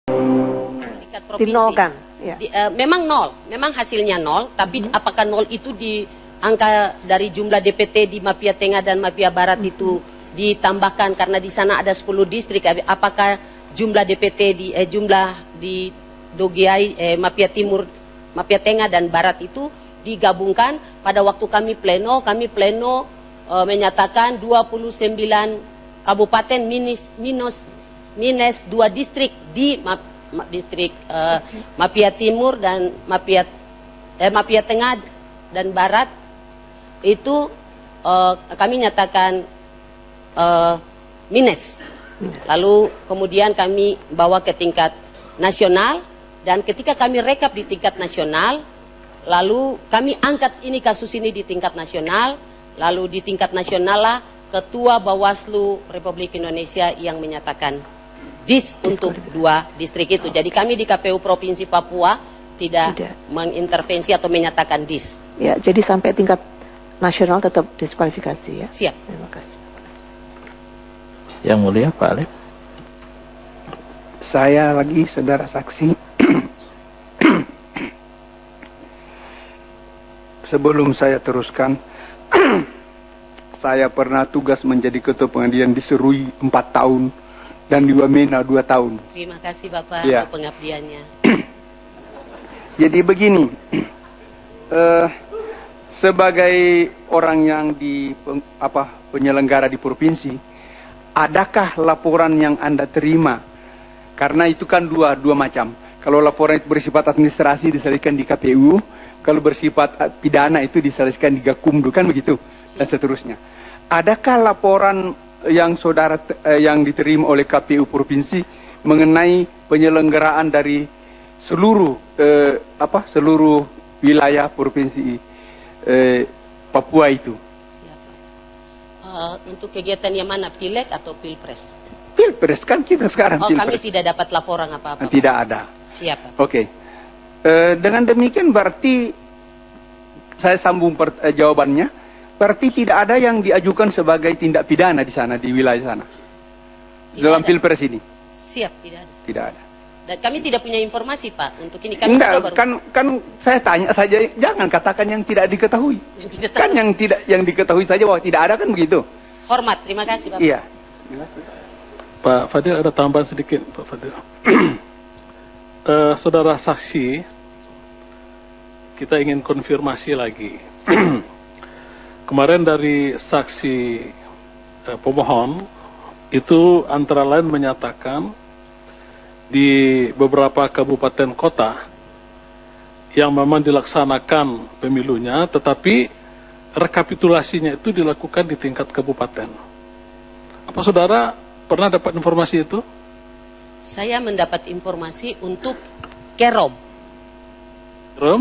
tingkat provinsi. Dinolkan. Ya. Memang nol, memang hasilnya nol, tapi apakah nol itu di angka dari jumlah DPT di Mapia Tengah dan Mapia Barat itu ditambahkan karena di sana ada 10 distrik, apakah jumlah DPT jumlah di Dogiai, Mapia Timur, Mapia Tengah dan Barat itu digabungkan pada waktu kami pleno menyatakan 29 kabupaten minus 2 distrik di distrik Mapia Timur dan Mapia Tengah dan Barat itu kami nyatakan minus. Lalu kemudian kami bawa ke tingkat nasional dan ketika kami rekap di tingkat nasional, lalu kami angkat kasus ini di tingkat nasional, lalu di tingkat nasional lah Ketua Bawaslu Republik Indonesia yang menyatakan untuk 2 distrik itu. Jadi kami di KPU Provinsi Papua tidak mengintervensi atau menyatakan Ya, jadi sampai tingkat nasional tetap diskualifikasi ya. Siap. Terima kasih. Yang mulia Pak Alif. Saya lagi saudara saksi. Sebelum saya teruskan, saya pernah tugas menjadi ketua pengadilan di Serui 4 tahun dan di Wamena 2 tahun. Terima kasih Bapak Ya. untuk pengabdiannya. Jadi begini, sebagai orang yang penyelenggara di provinsi, adakah laporan yang Anda terima? Karena itu kan dua macam. Kalau laporan itu bersifat administrasi diselesaikan di KPU, kalau bersifat pidana itu diselesaikan di Gakumdu, kan begitu, dan seterusnya. Adakah laporan yang saudara yang diterima oleh KPU provinsi mengenai penyelenggaraan dari seluruh seluruh wilayah provinsi Papua itu? Untuk kegiatan yang mana, Pileg atau Pilpres? Pilpres kan kita sekarang. Oh, Pilpres. kami tidak dapat laporan apa-apa. Tidak ada. Siap. Oke. Dengan demikian berarti saya sambung jawabannya. Berarti tidak ada yang diajukan sebagai tindak pidana di sana, di wilayah sana. Dalam Pilpres ini. Siap, tidak ada. Tidak ada. Dan kami tidak punya informasi Pak untuk ini. Kami Enggak, baru... kan saya tanya saja, jangan katakan yang tidak diketahui. Kan yang diketahui saja bahwa tidak ada, kan begitu. Hormat, terima kasih Bapak. Iya. Pak Fadil, ada tambahan sedikit Pak Fadil. Saudara saksi, kita ingin konfirmasi lagi. Kemarin dari saksi pemohon itu antara lain menyatakan di beberapa kabupaten kota yang memang dilaksanakan pemilunya, tetapi rekapitulasinya itu dilakukan di tingkat kabupaten. Apa saudara pernah dapat informasi itu? Saya mendapat informasi untuk Kerom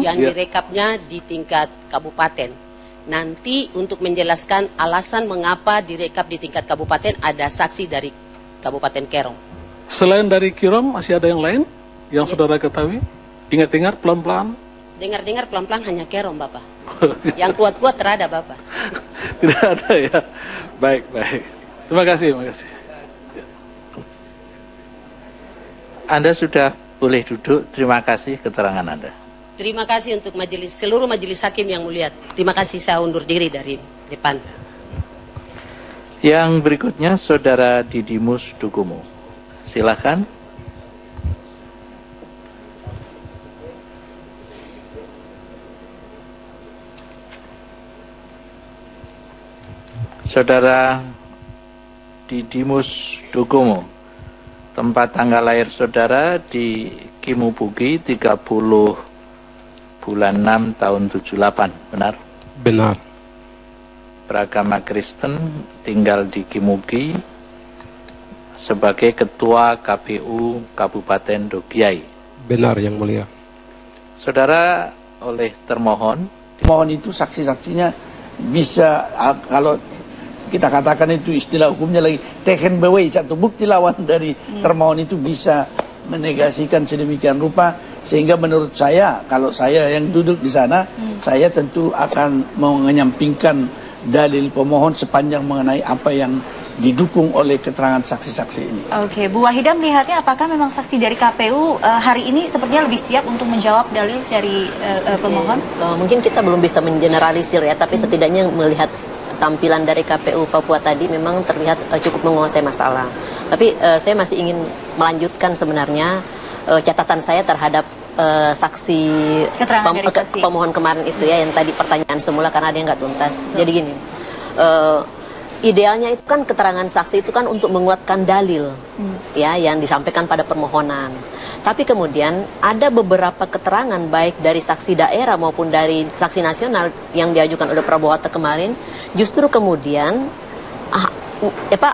yang ya. direkapnya di tingkat kabupaten. Nanti untuk menjelaskan alasan mengapa direkap di tingkat kabupaten, ada saksi dari Kabupaten Kerom. Selain dari Kirom, masih ada yang lain yang saudara ketahui? Ingat-ingat pelan-pelan. Dengar-dengar pelan-pelan hanya Kerom Bapak. Yang kuat-kuat terada Bapak. Tidak ada ya. Baik. Terima kasih. Anda sudah boleh duduk. Terima kasih keterangan Anda. Terima kasih untuk seluruh majelis hakim yang mulia. Terima kasih, saya undur diri dari depan. Yang berikutnya Saudara Didimus Dukumu. Silakan. Saudara Didimus Dukumu, tempat tanggal lahir saudara di Kimubugi 30 bulan 6 tahun 78, benar? Benar. Beragama Kristen, tinggal di Kimugi sebagai Ketua KPU Kabupaten Dogiai. Benar, Yang Mulia. Saudara, oleh termohon. Mohon itu saksi-saksinya bisa, kalau kita katakan itu istilah hukumnya lagi, taken away, satu bukti lawan dari termohon itu bisa menegasikan sedemikian rupa, sehingga menurut saya, kalau saya yang duduk di sana, saya tentu akan menyampingkan dalil pemohon sepanjang mengenai apa yang didukung oleh keterangan saksi-saksi ini. Oke, Bu Wahidah melihatnya apakah memang saksi dari KPU hari ini sepertinya lebih siap untuk menjawab dalil dari pemohon? Mungkin kita belum bisa mengeneralisir ya, tapi setidaknya melihat tampilan dari KPU Papua tadi memang terlihat cukup menguasai masalah. Tapi saya masih ingin melanjutkan sebenarnya catatan saya terhadap saksi, pemohon kemarin itu ya, yang tadi pertanyaan semula karena ada yang nggak tuntas. Jadi gini, idealnya itu kan keterangan saksi itu kan untuk menguatkan dalil ya yang disampaikan pada permohonan. Tapi kemudian ada beberapa keterangan baik dari saksi daerah maupun dari saksi nasional yang diajukan oleh Prabowo Hatta kemarin justru kemudian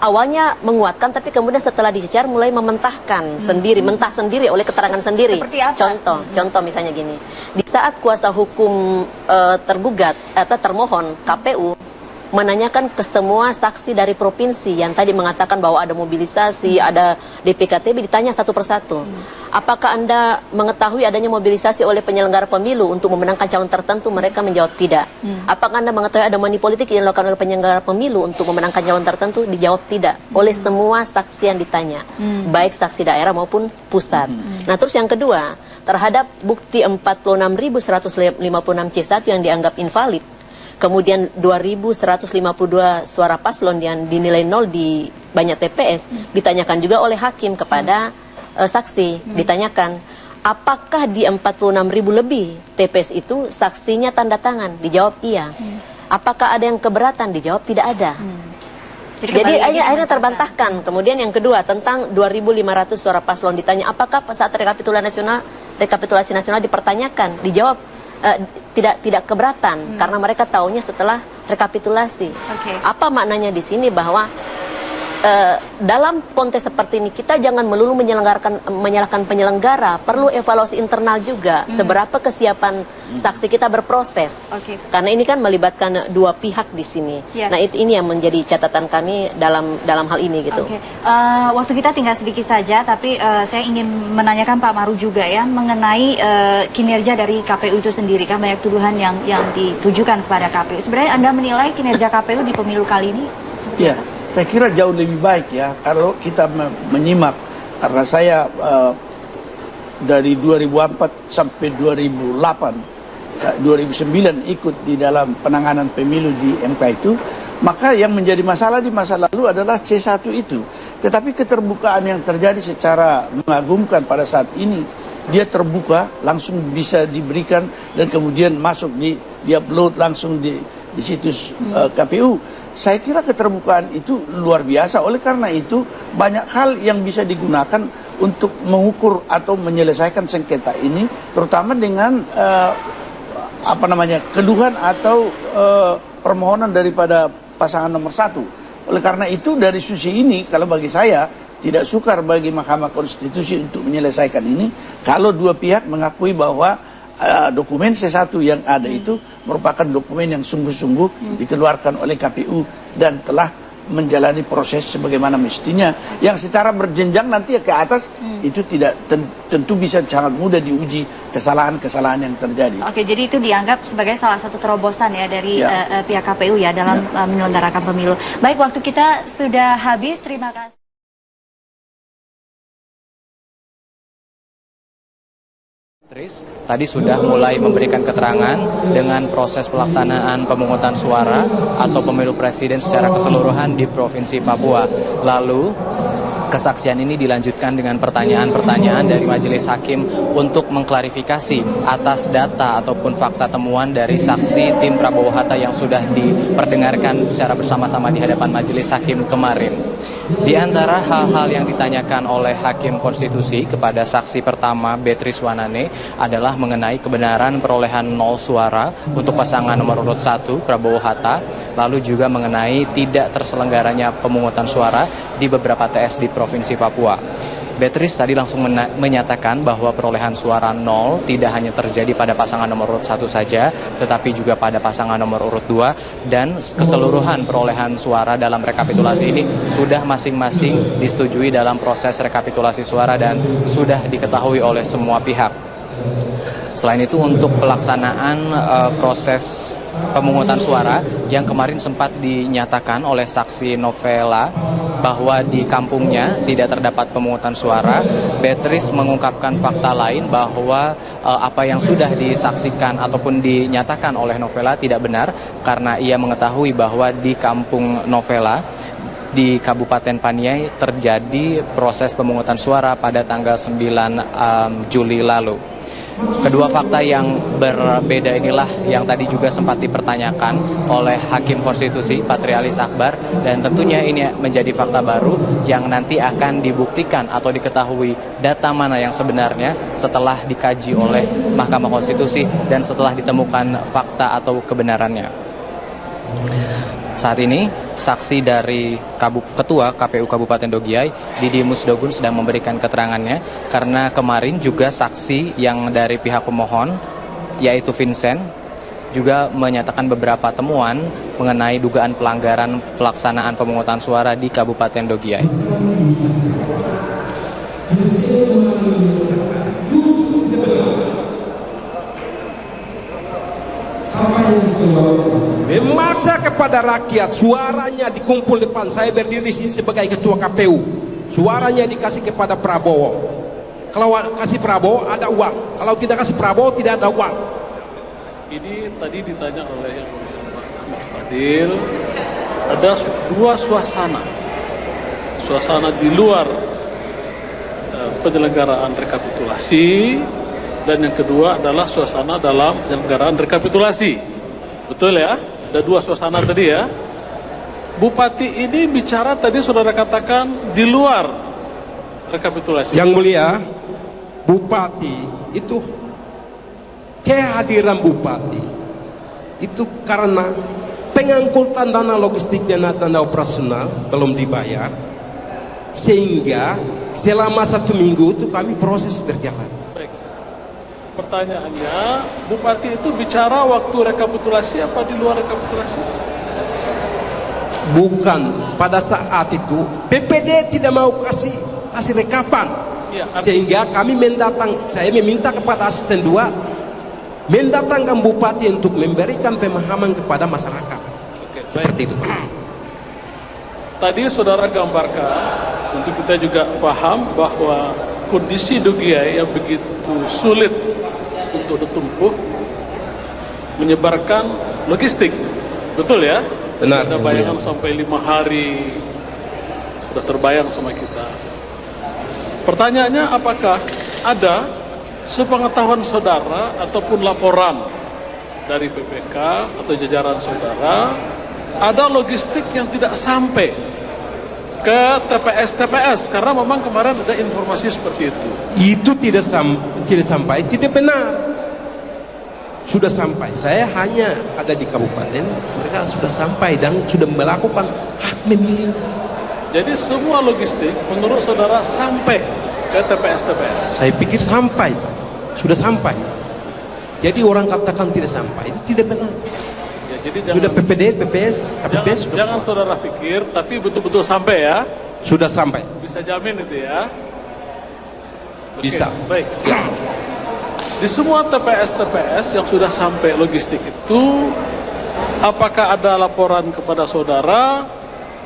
awalnya menguatkan, tapi kemudian setelah dicecar mulai mementahkan sendiri, mentah sendiri oleh keterangan sendiri. Seperti apa? Contoh misalnya gini, di saat kuasa hukum tergugat atau termohon KPU menanyakan ke semua saksi dari provinsi yang tadi mengatakan bahwa ada mobilisasi, ada DPKTB, ditanya satu persatu. Apakah Anda mengetahui adanya mobilisasi oleh penyelenggara pemilu untuk memenangkan calon tertentu? Mereka menjawab tidak. Apakah Anda mengetahui ada money politik yang dilakukan oleh penyelenggara pemilu untuk memenangkan calon tertentu? Dijawab tidak. Oleh semua saksi yang ditanya, baik saksi daerah maupun pusat. Nah, terus yang kedua, terhadap bukti 46.156C1 yang dianggap invalid, kemudian 2.152 suara paslon yang dinilai nol di banyak TPS, ditanyakan juga oleh hakim kepada saksi. Ditanyakan, apakah di 46.000 lebih TPS itu saksinya tanda tangan? Dijawab iya. Apakah ada yang keberatan? Dijawab tidak ada. Jadi akhirnya terbantahkan. Kemudian yang kedua, tentang 2.500 suara paslon, ditanya apakah saat rekapitulasi nasional dipertanyakan? Dijawab tidak keberatan karena mereka taunya setelah rekapitulasi. Apa maknanya di sini bahwa dalam konteks seperti ini kita jangan melulu menyalahkan penyelenggara, perlu evaluasi internal juga seberapa kesiapan saksi kita berproses. Karena ini kan melibatkan dua pihak di sini. Nah, ini yang menjadi catatan kami dalam hal ini gitu. Waktu kita tinggal sedikit saja, tapi saya ingin menanyakan Pak Maru juga ya mengenai kinerja dari KPU itu sendiri, kan banyak tuduhan yang ditujukan kepada KPU. Sebenarnya Anda menilai kinerja KPU di pemilu kali ini seperti apa? Saya kira jauh lebih baik ya kalau kita menyimak, karena saya dari 2004 sampai 2009 ikut di dalam penanganan pemilu di MK itu, maka yang menjadi masalah di masa lalu adalah C1 itu. Tetapi keterbukaan yang terjadi secara mengagumkan pada saat ini, dia terbuka, langsung bisa diberikan dan kemudian masuk di-upload langsung di situs KPU. Saya kira keterbukaan itu luar biasa. Oleh karena itu banyak hal yang bisa digunakan untuk mengukur atau menyelesaikan sengketa ini, terutama dengan keluhan atau permohonan daripada pasangan nomor 1. Oleh karena itu dari sisi ini, kalau bagi saya tidak sukar bagi Mahkamah Konstitusi untuk menyelesaikan ini kalau dua pihak mengakui bahwa dokumen C1 yang ada itu merupakan dokumen yang sungguh-sungguh dikeluarkan oleh KPU dan telah menjalani proses sebagaimana mestinya, yang secara berjenjang nanti ke atas itu tidak tentu bisa sangat mudah diuji kesalahan-kesalahan yang terjadi. Oke, jadi itu dianggap sebagai salah satu terobosan ya dari pihak KPU ya dalam menyelenggarakan pemilu. Baik, waktu kita sudah habis. Terima kasih. Tadi sudah mulai memberikan keterangan dengan proses pelaksanaan pemungutan suara atau pemilu presiden secara keseluruhan di Provinsi Papua. Lalu kesaksian ini dilanjutkan dengan pertanyaan-pertanyaan dari majelis hakim untuk mengklarifikasi atas data ataupun fakta temuan dari saksi tim Prabowo Hatta yang sudah diperdengarkan secara bersama-sama di hadapan majelis hakim kemarin. Di antara hal-hal yang ditanyakan oleh Hakim Konstitusi kepada saksi pertama Beatrice Wanane adalah mengenai kebenaran perolehan 0 suara untuk pasangan nomor urut 1 Prabowo Hatta, lalu juga mengenai tidak terselenggaranya pemungutan suara di beberapa TS di Provinsi Papua. Beatrice tadi langsung menyatakan bahwa perolehan suara 0 tidak hanya terjadi pada pasangan nomor urut 1 saja, tetapi juga pada pasangan nomor urut 2, dan keseluruhan perolehan suara dalam rekapitulasi ini sudah masing-masing disetujui dalam proses rekapitulasi suara dan sudah diketahui oleh semua pihak. Selain itu, untuk pelaksanaan proses pemungutan suara yang kemarin sempat dinyatakan oleh saksi Novela bahwa di kampungnya tidak terdapat pemungutan suara. Beatrice mengungkapkan fakta lain bahwa apa yang sudah disaksikan ataupun dinyatakan oleh Novela tidak benar, karena ia mengetahui bahwa di kampung Novela di Kabupaten Paniai terjadi proses pemungutan suara pada tanggal 9 Juli lalu. Kedua fakta yang berbeda inilah yang tadi juga sempat dipertanyakan oleh Hakim Konstitusi Patrialis Akbar, dan tentunya ini menjadi fakta baru yang nanti akan dibuktikan atau diketahui data mana yang sebenarnya setelah dikaji oleh Mahkamah Konstitusi dan setelah ditemukan fakta atau kebenarannya. Saat ini saksi dari Ketua KPU Kabupaten Dogiay, Didi Musdogun, sedang memberikan keterangannya, karena kemarin juga saksi yang dari pihak pemohon yaitu Vincent juga menyatakan beberapa temuan mengenai dugaan pelanggaran pelaksanaan pemungutan suara di Kabupaten Dogiay. Memaksa kepada rakyat, suaranya dikumpul depan saya berdiri di sini sebagai ketua KPU, suaranya dikasih kepada Prabowo. Kalau kasih Prabowo ada uang, kalau tidak kasih Prabowo tidak ada uang. Ini tadi ditanya oleh Mas Fadil, ada dua suasana di luar penyelenggaraan rekapitulasi, dan yang kedua adalah suasana dalam penyelenggaraan rekapitulasi. Betul ya? Ada dua suasana tadi ya. Bupati ini bicara tadi saudara katakan di luar rekapitulasi. Yang mulia, Bupati itu, kehadiran Bupati itu karena pengangkutan dana logistiknya, dana operasional belum dibayar, sehingga selama 1 minggu itu kami proses berjalan. Pertanyaannya, Bupati itu bicara waktu rekapitulasi apa di luar rekapitulasi? Bukan, pada saat itu PPD tidak mau kasih hasil rekapan ya, sehingga kami saya meminta kepada asisten 2 mendatangkan Bupati untuk memberikan pemahaman kepada masyarakat. Oke, seperti itu. Tadi saudara gambarkan untuk kita juga paham bahwa kondisi Dogiay yang begitu sulit untuk ditempuh menyebarkan logistik, betul ya? Benar. Ada bayangan sampai 5 hari sudah terbayang sama kita. Pertanyaannya, apakah ada sepengetahuan saudara ataupun laporan dari PPK atau jajaran saudara ada logistik yang tidak sampai ke TPS, karena memang kemarin ada informasi seperti itu. Itu tidak sampai, tidak benar. Sudah sampai. Saya hanya ada di kabupaten, mereka sudah sampai dan sudah melakukan hak memilih. Jadi semua logistik menurut saudara sampai ke TPS. Saya pikir sampai, sudah sampai. Jadi orang katakan tidak sampai, itu tidak benar. Jadi sudah PPD, PPS, KPPS. Jangan saudara pikir, tapi betul-betul sampai ya. Sudah sampai. Bisa jamin itu ya. Bisa. Baik. Di semua TPS yang sudah sampai logistik itu, apakah ada laporan kepada saudara?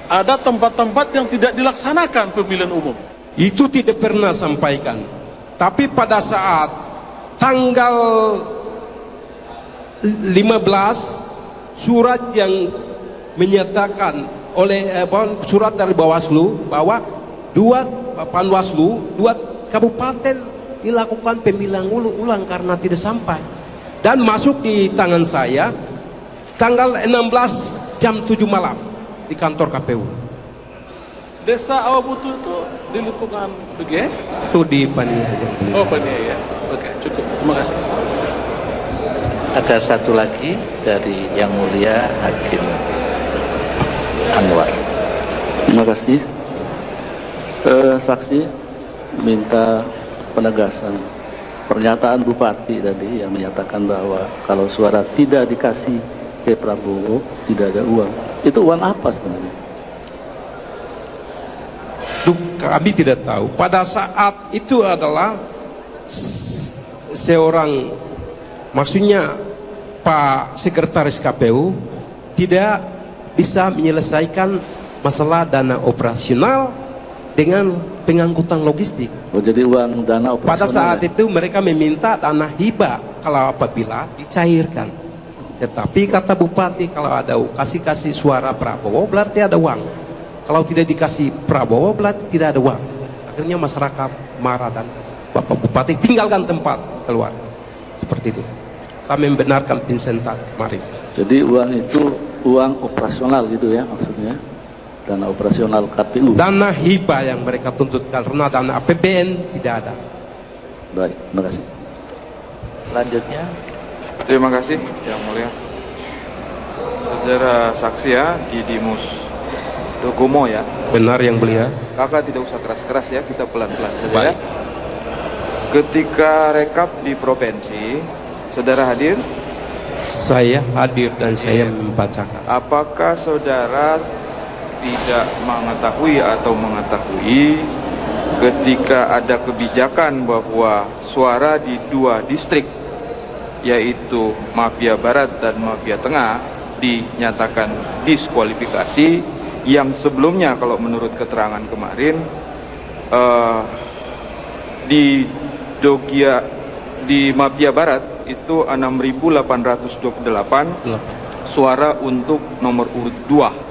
Ada tempat-tempat yang tidak dilaksanakan pemilihan umum? Itu tidak pernah sampaikan. Tapi pada saat tanggal 15 surat yang menyatakan oleh surat dari Bawaslu bahwa 2 kabupaten dilakukan pemilihan ulang karena tidak sampai, dan masuk di tangan saya tanggal 16 jam 7 malam di kantor KPU. Desa Awabutu itu di lingkungan Dogiay? Itu di Paniai. Oh, Paniai ya. Oke, cukup. Terima kasih. Ada satu lagi dari Yang Mulia Hakim Anwar. Terima kasih. Saksi minta penegasan pernyataan Bupati tadi yang menyatakan bahwa kalau suara tidak dikasih ke Prabowo tidak ada uang. Itu uang apa sebenarnya? Itu kami tidak tahu. Pada saat itu adalah seorang, maksudnya Pak Sekretaris KPU tidak bisa menyelesaikan masalah dana operasional dengan pengangkutan logistik. Oh, jadi uang dana operasional. Pada saat itu mereka meminta dana hibah kalau apabila dicairkan. Tetapi kata Bupati, kalau ada kasih suara Prabowo berarti ada uang. Kalau tidak dikasih Prabowo berarti tidak ada uang. Akhirnya masyarakat marah dan Bapak Bupati tinggalkan tempat, keluar. Seperti itu. Saya membenarkan Vincent kemarin. Jadi uang itu uang operasional gitu ya maksudnya? Dana operasional KPU. Dana hibah yang mereka tuntut karena dana APBN tidak ada. Baik, terima kasih. Selanjutnya. Terima kasih Yang Mulia. Saudara saksi ya, Didimus Dogomo ya. Benar Yang Mulia. Kakak tidak usah keras-keras ya, kita pelan-pelan saja ya. Baik. Ketika rekap di provinsi, saudara hadir? Saya hadir dan saya membacakan. Apakah saudara tidak mengetahui atau mengetahui ketika ada kebijakan bahwa suara di 2 distrik, yaitu Mafia Barat dan Mafia Tengah, dinyatakan diskualifikasi, yang sebelumnya kalau menurut keterangan kemarin di Mafia Barat itu 6.828 suara untuk nomor urut 2.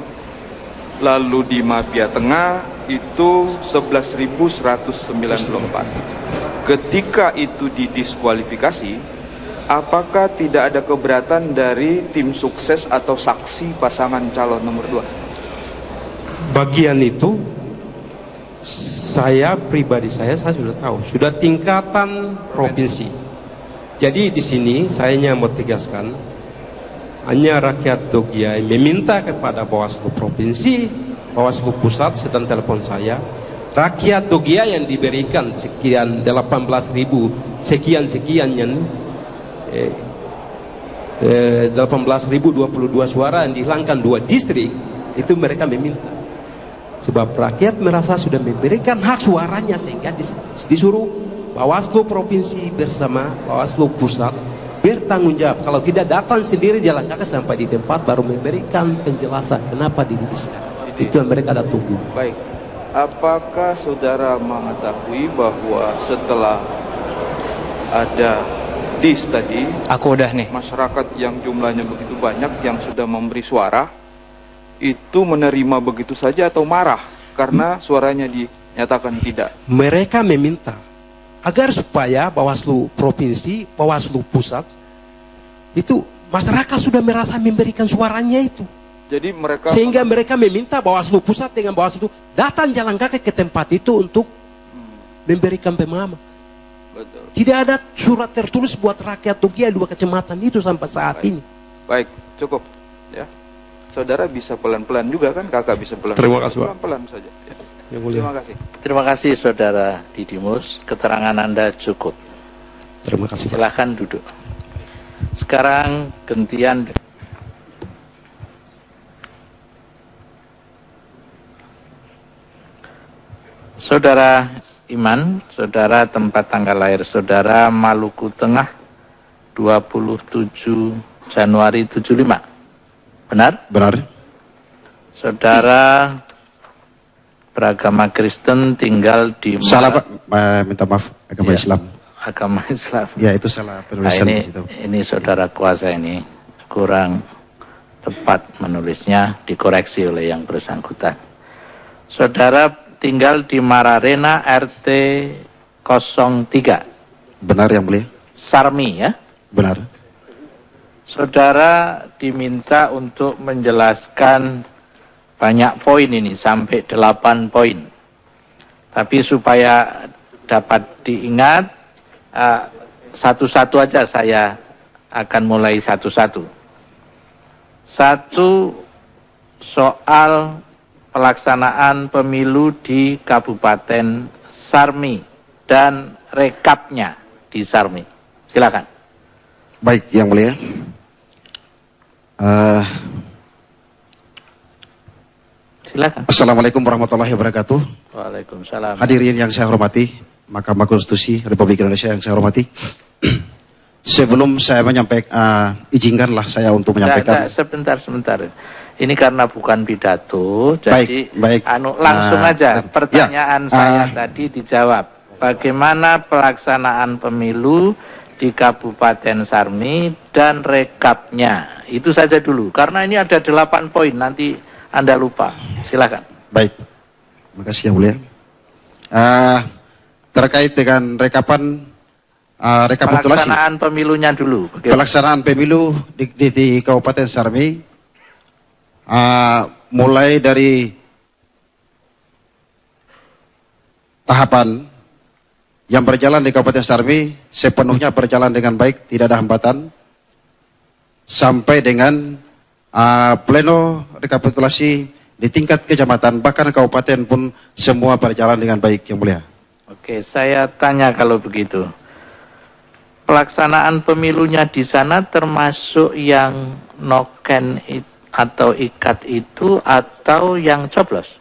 Lalu di Mafia Tengah itu 11.194. Ketika itu didiskualifikasi, apakah tidak ada keberatan dari tim sukses atau saksi pasangan calon nomor 2? Bagian itu saya pribadi saya sudah tahu, sudah tingkatan provinsi. Jadi di sini saya mau tegaskan, hanya rakyat Dogiyai meminta kepada Bawaslu Provinsi, Bawaslu Pusat sedang telepon saya, rakyat Dogiyai yang diberikan sekian 18.000 sekian yang 18.022 suara yang dihilangkan 2 distrik, itu mereka meminta. Sebab rakyat merasa sudah memberikan hak suaranya sehingga disuruh Bawaslu Provinsi bersama Bawaslu Pusat bertanggung jawab. Kalau tidak datang sendiri jalan kaki sampai di tempat baru memberikan penjelasan kenapa didiviskan. Itu yang mereka ada tunggu. Baik. Apakah saudara mengetahui bahwa setelah ada dis tadi, aku udah nih, masyarakat yang jumlahnya begitu banyak yang sudah memberi suara itu menerima begitu saja atau marah karena suaranya dinyatakan tidak? Mereka meminta agar supaya Bawaslu Provinsi, Bawaslu Pusat itu masyarakat sudah merasa memberikan suaranya itu. Jadi mereka sehingga mereka meminta Bawaslu Pusat dengan Bawaslu datang jalan kaki ke tempat itu untuk memberikan pemahaman. Betul. Tidak ada surat tertulis buat rakyat Dogiyai 2 kecamatan itu sampai saat ini. Baik, cukup ya. Saudara bisa pelan-pelan juga kan, kakak bisa pelan-pelan. Terima kasih, Pak. Pelan-pelan saja. Ya. Terima kasih. Terima kasih Saudara Didimus, keterangan Anda cukup. Terima kasih. Silahkan duduk. Sekarang gantian. Saudara Iman, saudara tempat tanggal lahir saudara Maluku Tengah 27 Januari 75. Benar? Benar. Saudara beragama Kristen tinggal di salah Pak, minta maaf, agama ya, Islam. Agama Islam. Ya itu salah penulisan di situ. Ini saudara kuasa ini kurang tepat menulisnya, dikoreksi oleh yang bersangkutan. Saudara tinggal di Mararena RT 03. Benar Yang Mulia. Sarmi ya? Benar. Saudara diminta untuk menjelaskan banyak poin ini, sampai 8 poin. Tapi supaya dapat diingat, satu-satu aja saya akan mulai satu-satu. Satu, soal pelaksanaan pemilu di Kabupaten Sarmi dan rekapnya di Sarmi. Silakan. Baik Yang Mulia. Silakan. Assalamualaikum warahmatullahi wabarakatuh. Waalaikumsalam. Hadirin yang saya hormati, Mahkamah Konstitusi Republik Indonesia yang saya hormati. sebelum saya menyampaikan, izinkanlah saya untuk menyampaikan. Sebentar. Ini karena bukan pidato, jadi baik. Langsung aja pertanyaan saya tadi dijawab. Bagaimana pelaksanaan pemilu di Kabupaten Sarmi dan rekapnya? Itu saja dulu, karena ini ada 8 poin, nanti Anda lupa. Silakan. Baik, makasih yang mulia. Terkait dengan rekapitulasi. Pelaksanaan pemilunya dulu. Pelaksanaan pemilu di Kabupaten Sarmi. Mulai dari tahapan yang berjalan di Kabupaten Sarmi sepenuhnya berjalan dengan baik, tidak ada hambatan, sampai dengan pleno rekapitulasi di tingkat kecamatan, bahkan kabupaten pun semua berjalan dengan baik, yang mulia. Oke, saya tanya kalau begitu. Pelaksanaan pemilunya di sana termasuk yang noken atau ikat itu atau yang coblos?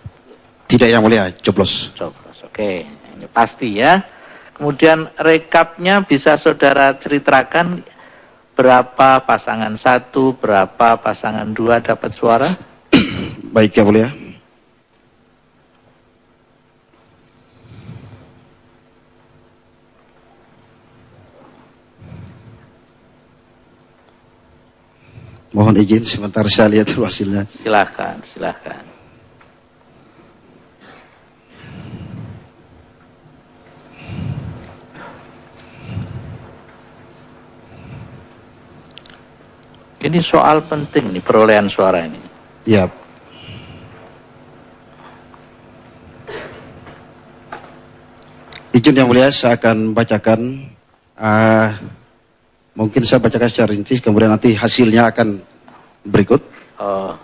Tidak, yang mulia, coblos. Coblos, oke. Ini pasti ya. Kemudian rekapnya bisa saudara ceritakan berapa pasangan 1, berapa pasangan 2 dapat suara? Baik, yang mulia. Mohon izin sebentar saya lihat dulu hasilnya. Silakan. Ini soal penting nih, perolehan suara ini. Ya. Izin yang mulia, saya akan bacakan. Mungkin saya bacakan secara rinci, kemudian nanti hasilnya akan berikut.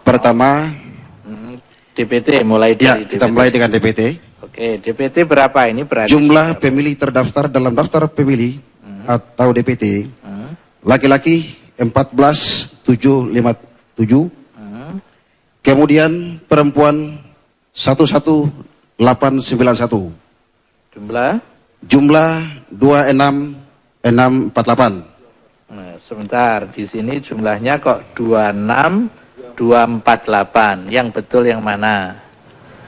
Pertama, DPT mulai dari kita mulai dengan DPT. Oke, DPT berapa ini? Jumlah pemilih terdaftar dalam daftar pemilih atau DPT, laki-laki 14.757, kemudian perempuan 11891. Jumlah 26648. Nah, sebentar, di sini jumlahnya kok 26248. Yang betul yang mana?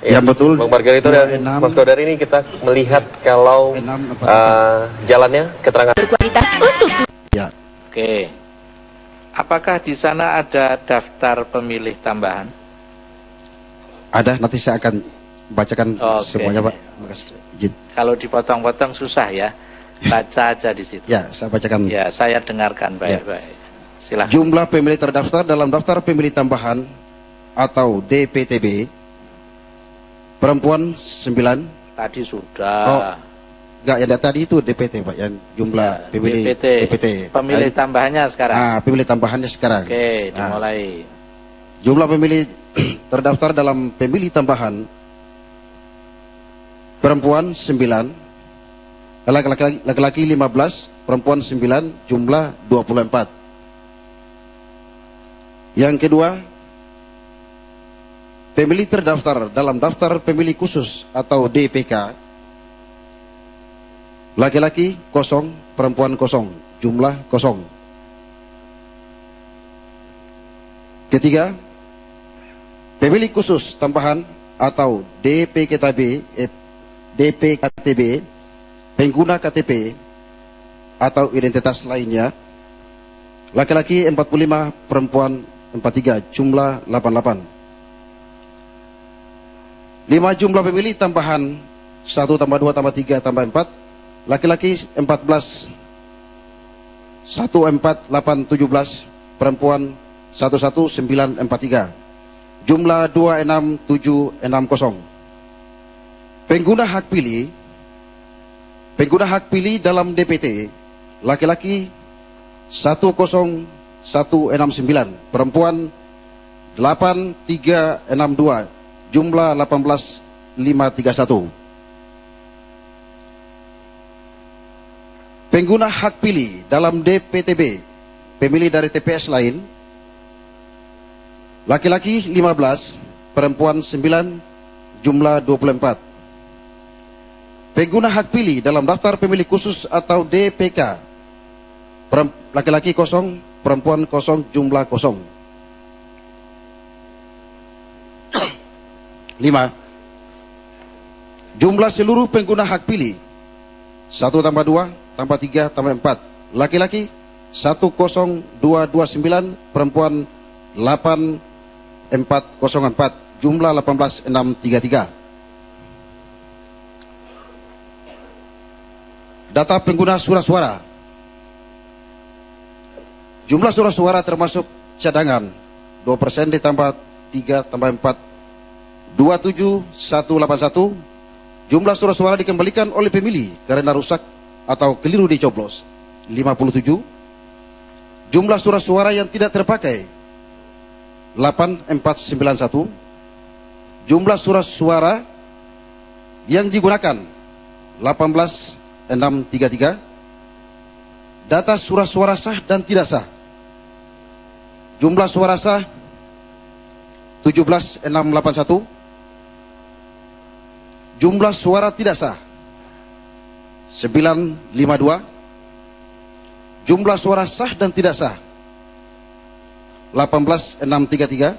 Yang betul. Bang Margarito dan Mas Kodar, ini kita melihat kalau jalannya keterangan berkualitas untuk. Ya. Oke. Apakah di sana ada daftar pemilih tambahan? Ada, nanti saya akan bacakan semuanya, Pak. Makasih. Izin. Kalau dipotong-potong susah ya. Baca aja di situ. Ya, saya bacakan. Ya, saya dengarkan baik-baik. Silakan. Jumlah pemilih terdaftar dalam daftar pemilih tambahan atau DPTB, perempuan 9. Tadi sudah. Enggak, yang tadi itu DPT, Pak, yang jumlah pemilih DPT. Pemilih tambahannya sekarang. Pemilih tambahannya sekarang. Oke, dimulai. Jumlah pemilih terdaftar dalam pemilih tambahan, perempuan 9, laki-laki 15, perempuan 9, jumlah 24. Yang kedua, pemilih terdaftar dalam daftar pemilih khusus atau DPK, laki-laki 0, perempuan 0, jumlah 0. Ketiga, pemilih khusus tambahan atau DPKTB, pengguna KTP atau identitas lainnya, laki-laki 45, perempuan 43, jumlah 88. 5 jumlah pemilih tambahan 1 tambah 2 tambah 3 tambah 4, laki-laki 14, 14817, perempuan 11943, jumlah 26760. Pengguna hak pilih dalam DPT, laki-laki 10169, perempuan 8362, jumlah 18531. Pengguna hak pilih dalam DPTB, pemilih dari TPS lain, laki-laki 15, perempuan 9, jumlah 24. Pengguna hak pilih dalam daftar pemilih khusus atau DPK, laki-laki kosong, perempuan kosong, jumlah kosong. 5. Jumlah seluruh pengguna hak pilih 1 tambah 2 tambah 3 tambah 4. Laki-laki 10229, perempuan 8404, jumlah 18633. Data pengguna surat suara. Jumlah surat suara termasuk cadangan 2% ditambah 3 tambah 4 27181. Jumlah surat suara dikembalikan oleh pemilih karena rusak atau keliru dicoblos 57. Jumlah surat suara yang tidak terpakai 8491. Jumlah surat suara yang digunakan 18633. Data surat suara sah dan tidak sah. Jumlah suara sah 17681. Jumlah suara tidak sah 952. Jumlah suara sah dan tidak sah 18633.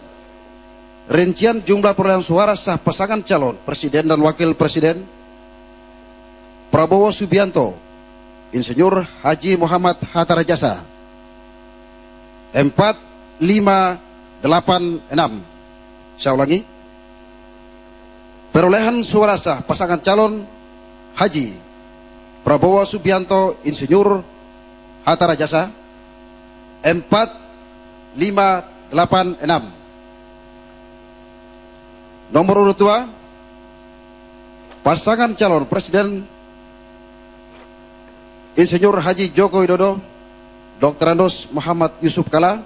Rincian jumlah perolehan suara sah pasangan calon presiden dan wakil presiden: Prabowo Subianto, Insinyur Haji Muhammad Hatta Rajasa 4586. Saya ulangi. Perolehan suara sah pasangan calon Haji Prabowo Subianto, Insinyur Hatta Rajasa 4586. Nomor urut 2, pasangan calon presiden Insinyur Haji Joko Widodo, Dr. Andos Muhammad Yusuf Kalla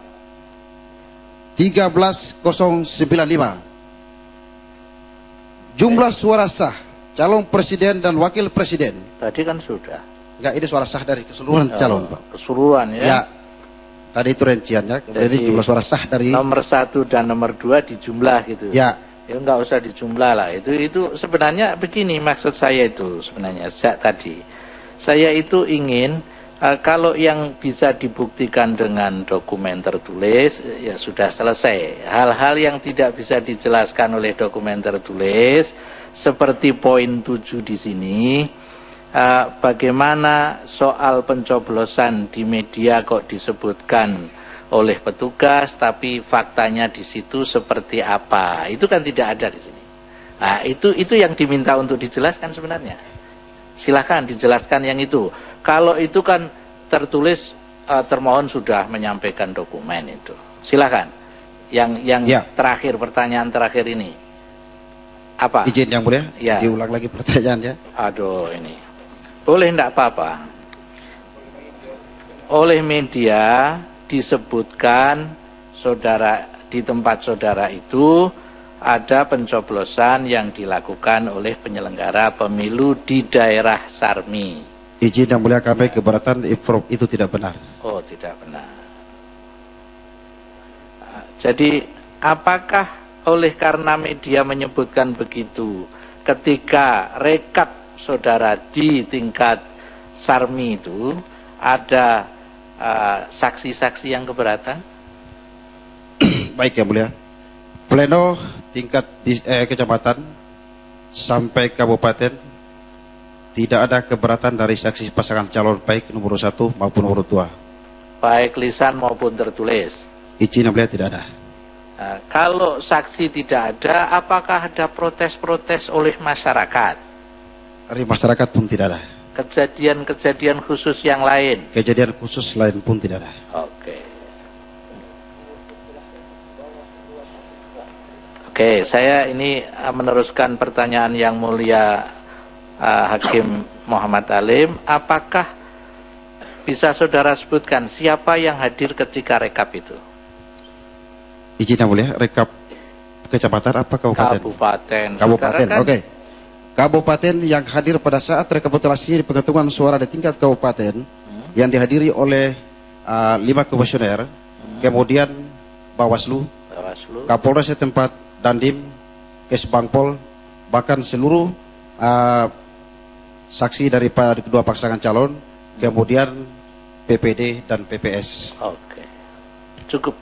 13095. Jumlah suara sah calon presiden dan wakil presiden. Tadi kan sudah. Enggak, ini suara sah dari keseluruhan calon, Pak. Keseluruhan ya. Ya. Tadi itu rinciannya, kemudian ini jumlah suara sah dari nomor 1 dan nomor 2 dijumlah gitu. Ya. Ya enggak usah dijumlah lah. Itu sebenarnya begini maksud saya itu sebenarnya sejak tadi. Saya itu ingin kalau yang bisa dibuktikan dengan dokumen tertulis ya sudah selesai. Hal-hal yang tidak bisa dijelaskan oleh dokumen tertulis seperti poin 7 di sini, bagaimana soal pencoblosan di media kok disebutkan oleh petugas tapi faktanya di situ seperti apa? Itu kan tidak ada di sini. Nah, itu yang diminta untuk dijelaskan sebenarnya. Silahkan dijelaskan yang itu. Kalau itu kan tertulis termohon sudah menyampaikan dokumen itu. Silakan. Yang ya. Terakhir, pertanyaan terakhir ini. Apa? Izin yang mulia, ya. Diulang lagi pertanyaannya. Aduh ini. Boleh enggak apa-apa. Oleh media disebutkan saudara di tempat saudara itu ada pencoblosan yang dilakukan oleh penyelenggara pemilu di daerah Sarmi. Izin yang mulia, kami keberatan itu tidak benar. Oh, tidak benar. Jadi apakah oleh karena media menyebutkan begitu ketika rekap saudara di tingkat Sarmi itu ada saksi-saksi yang keberatan? Baik yang mulia. Pleno tingkat kecamatan sampai kabupaten tidak ada keberatan dari saksi pasangan calon baik nomor 1 maupun nomor 2. Baik lisan maupun tertulis. Izin yang mulia tidak ada. Nah, kalau saksi tidak ada, apakah ada protes-protes oleh masyarakat? Dari masyarakat pun tidak ada. Kejadian-kejadian khusus yang lain? Kejadian khusus lain pun tidak ada. Oke, saya ini meneruskan pertanyaan yang mulia Hakim Muhammad Alim. Apakah bisa saudara sebutkan siapa yang hadir ketika rekap itu? Izin yang mulia, rekap kecamatan apa kabupaten? Kabupaten, kan... oke. Kabupaten yang hadir pada saat rekapitulasi penghitungan suara di tingkat kabupaten yang dihadiri oleh 5 komisioner, kemudian Bawaslu, Kapolres setempat, Dandim, Kesbangpol, bahkan seluruh saksi dari kedua pasangan calon, kemudian PPD dan PPS. Oke, cukup